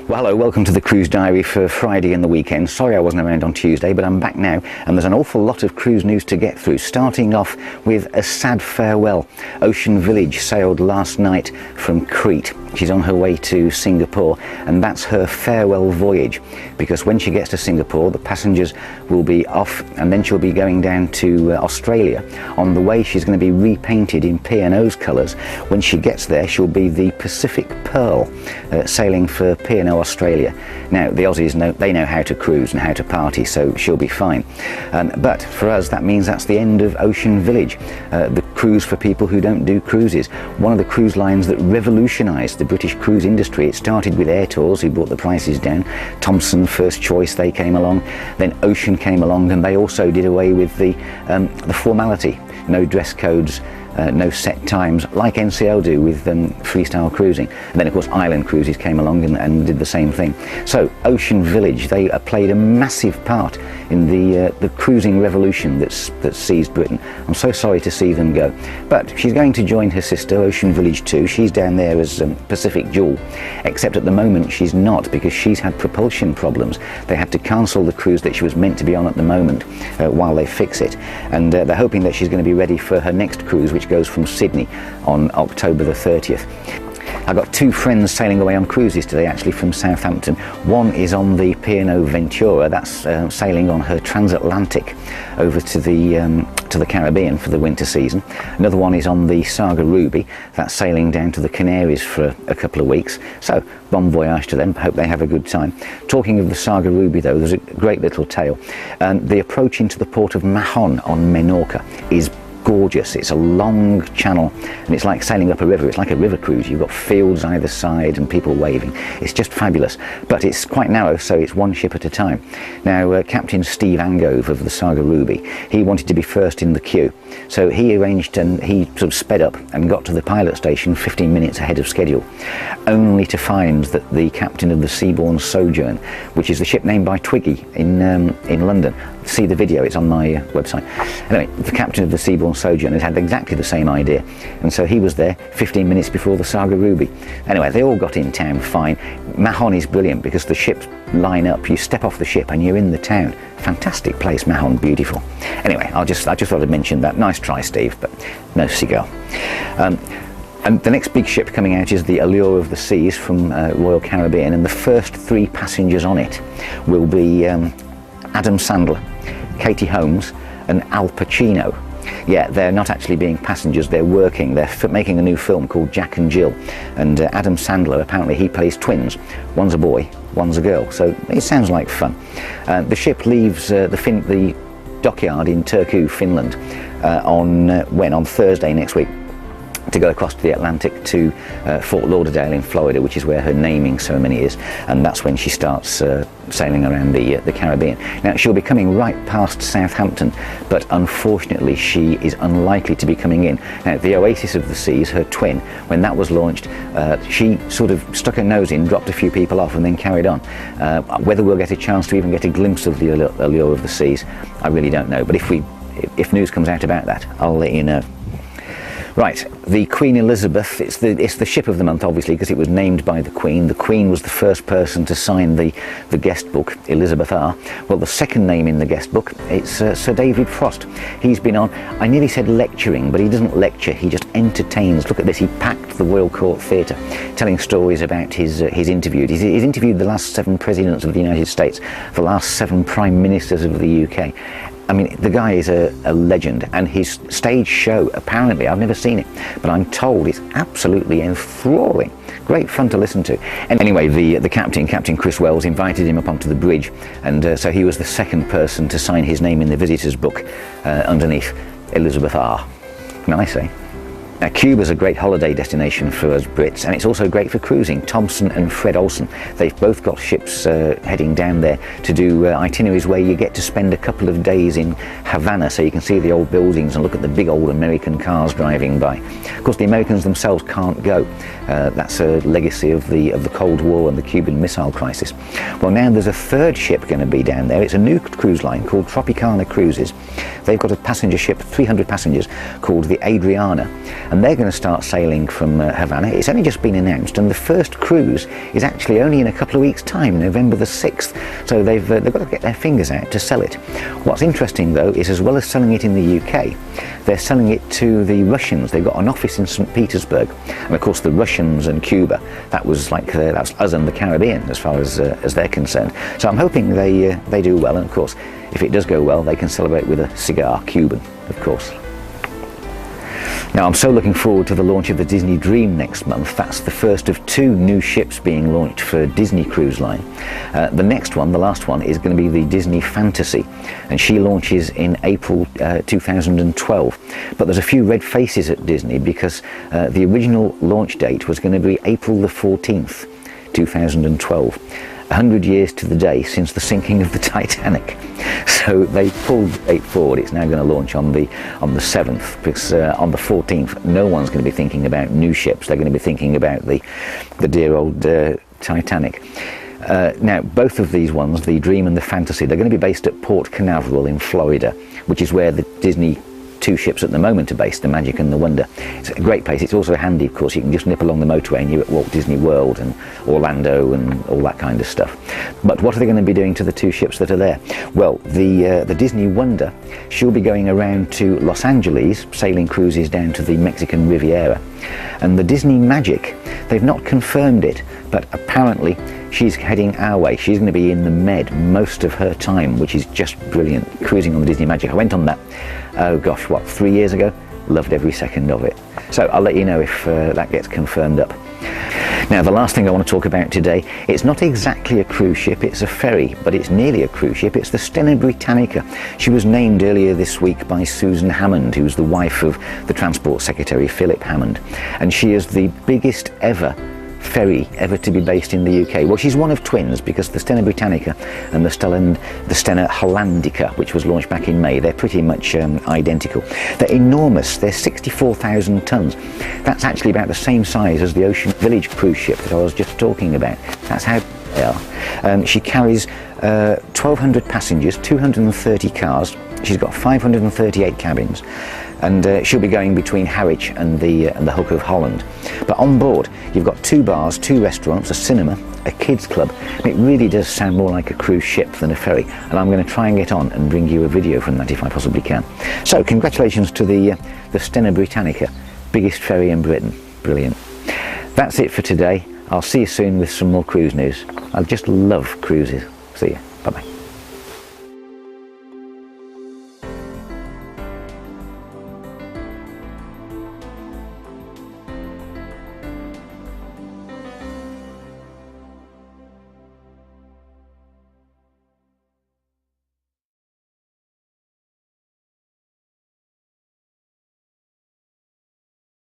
Well, hello, welcome to the Cruise Diary for Friday and the weekend. Sorry I wasn't around on Tuesday, but I'm back now, and there's an awful lot of cruise news to get through, starting off with a sad farewell. Ocean Village sailed last night from Crete. She's on her way to Singapore, and that's her farewell voyage, because when she gets to Singapore, the passengers will be off, and then she'll be going down to Australia. On the way, she's going to be repainted in P&O's colours. When she gets there, she'll be the Pacific Pearl, sailing for P&O Australia. Now, the Aussies know how to cruise and how to party, so she'll be fine. But for us, that means that's the end of Ocean Village, the cruise for people who don't do cruises. One of the cruise lines that revolutionised the British cruise industry. It started with Air Tours, who brought the prices down. Thomson, First Choice, they came along. Then Ocean came along, and they also did away with the formality. No dress codes, no set times, like NCL do with freestyle cruising. And then of course Island Cruises came along and did the same thing. So Ocean Village, they played a massive part in the cruising revolution that's seized Britain. I'm so sorry to see them go. But she's going to join her sister, Ocean Village 2. She's down there as Pacific Jewel, except at the moment she's not, because she's had propulsion problems. They had to cancel the cruise that she was meant to be on at the moment while they fix it. And they're hoping that she's going to be ready for her next cruise, which goes from Sydney on October the 30th. I've got two friends sailing away on cruises today, actually, from Southampton. One is on the P&O Ventura, that's sailing on her transatlantic over to the Caribbean for the winter season. Another one is on the Saga Ruby, that's sailing down to the Canaries for a couple of weeks. So, bon voyage to them, hope they have a good time. Talking of the Saga Ruby though, there's a great little tale. The approach into the port of Mahon on Menorca is gorgeous. It's a long channel and it's like sailing up a river. It's like a river cruise. You've got fields either side and people waving. It's just fabulous, but it's quite narrow, so it's one ship at a time. Now Captain Steve Angove of the Saga Ruby, he wanted to be first in the queue, so he arranged and he sort of sped up and got to the pilot station 15 minutes ahead of schedule, only to find that the captain of the Seabourn Sojourn, which is the ship named by Twiggy in London, see the video, it's on my website. Anyway, the captain of the Seabourn Sojourn had exactly the same idea, and so he was there 15 minutes before the Saga Ruby. Anyway, they all got in town fine. Mahon is brilliant because the ships line up, you step off the ship and you're in the town. Fantastic place, Mahon, beautiful. Anyway, I just thought I'd mention that. Nice try, Steve, but no cigar. And the next big ship coming out is the Allure of the Seas from Royal Caribbean, and the first 3 passengers on it will be Adam Sandler, Katie Holmes and Al Pacino. Yeah, they're not actually being passengers, they're working. They're making a new film called Jack and Jill, and Adam Sandler, apparently he plays twins. One's a boy, one's a girl, so it sounds like fun. The ship leaves the dockyard in Turku, Finland on Thursday next week, to go across to the Atlantic to Fort Lauderdale in Florida, which is where her naming ceremony is, and that's when she starts sailing around the Caribbean. Now, she'll be coming right past Southampton, but unfortunately she is unlikely to be coming in. Now, the Oasis of the Seas, her twin, when that was launched, she sort of stuck her nose in, dropped a few people off and then carried on. Whether we'll get a chance to even get a glimpse of the Allure of the Seas, I really don't know, but if news comes out about that, I'll let you know. Right, the Queen Elizabeth, it's the ship of the month, obviously, because it was named by the Queen. The Queen was the first person to sign the guest book, Elizabeth R. Well, the second name in the guest book, it's Sir David Frost. He's been on, I nearly said lecturing, but he doesn't lecture, he just entertains. Look at this, he packed the Royal Court Theatre, telling stories about his interviews. He's interviewed the last 7 presidents of the United States, the last 7 prime ministers of the UK. I mean, the guy is a legend, and his stage show, apparently, I've never seen it, but I'm told it's absolutely enthralling. Great fun to listen to. And anyway, the Captain Chris Wells, invited him up onto the bridge, and so he was the second person to sign his name in the visitors book underneath Elizabeth R. Nice, eh? Now, Cuba's a great holiday destination for us Brits, and it's also great for cruising. Thomson and Fred Olsen, they've both got ships heading down there to do itineraries where you get to spend a couple of days in Havana, so you can see the old buildings and look at the big old American cars driving by. Of course, the Americans themselves can't go. That's a legacy of the Cold War and the Cuban Missile Crisis. Well, now there's a third ship going to be down there. It's a new cruise line called Tropicana Cruises. They've got a passenger ship, 300 passengers, called the Adriana. and they're going to start sailing from Havana. It's only just been announced, and the first cruise is actually only in a couple of weeks' time, November the 6th, so they've got to get their fingers out to sell it. What's interesting though is, as well as selling it in the UK, they're selling it to the Russians. They've got an office in St. Petersburg, and of course the Russians and Cuba, that was like that's us and the Caribbean as far as they're concerned. So I'm hoping they do well, and of course if it does go well, they can celebrate with a cigar, Cuban of course. Now, I'm so looking forward to the launch of the Disney Dream next month. That's the first of 2 new ships being launched for Disney Cruise Line. The next one, the last one, is going to be the Disney Fantasy, and she launches in April 2012. But there's a few red faces at Disney, because the original launch date was going to be April the 14th, 2012. 100 years to the day since the sinking of the Titanic. So they pulled the date forward. It's now going to launch on the 7th, because on the 14th no one's going to be thinking about new ships. They're going to be thinking about the dear old Titanic. Now, both of these ones, the Dream and the Fantasy, they're going to be based at Port Canaveral in Florida, which is where the Disney 2 ships at the moment are based, the Magic and the Wonder. It's a great place. It's also handy, of course. You can just nip along the motorway and you're at Walt Disney World and Orlando and all that kind of stuff. But what are they going to be doing to the 2 ships that are there? Well, the Disney Wonder, she'll be going around to Los Angeles, sailing cruises down to the Mexican Riviera. And the Disney Magic, they've not confirmed it, but apparently she's heading our way. She's going to be in the Med most of her time, which is just brilliant, cruising on the Disney Magic. I went on that, oh gosh, what, 3 years ago? Loved every second of it. So I'll let you know if that gets confirmed up. Now, the last thing I want to talk about today, it's not exactly a cruise ship, it's a ferry, but it's nearly a cruise ship. It's the Stena Britannica. She was named earlier this week by Susan Hammond, who's the wife of the Transport Secretary Philip Hammond, and she is the biggest ever ferry ever to be based in the UK. Well, she's one of twins, because the Stena Britannica and the Stena Hollandica, which was launched back in May, they're pretty much identical. They're enormous. They're 64,000 tons. That's actually about the same size as the Ocean Village cruise ship that I was just talking about. That's how they are. She carries 1,200 passengers, 230 cars. She's got 538 cabins, and she'll be going between Harwich and the Hook of Holland. But on board, you've got 2 bars, 2 restaurants, a cinema, a kids club. It really does sound more like a cruise ship than a ferry, and I'm going to try and get on and bring you a video from that if I possibly can. So, congratulations to the Stena Britannica, biggest ferry in Britain. Brilliant. That's it for today. I'll see you soon with some more cruise news. I just love cruises. See you. Bye-bye.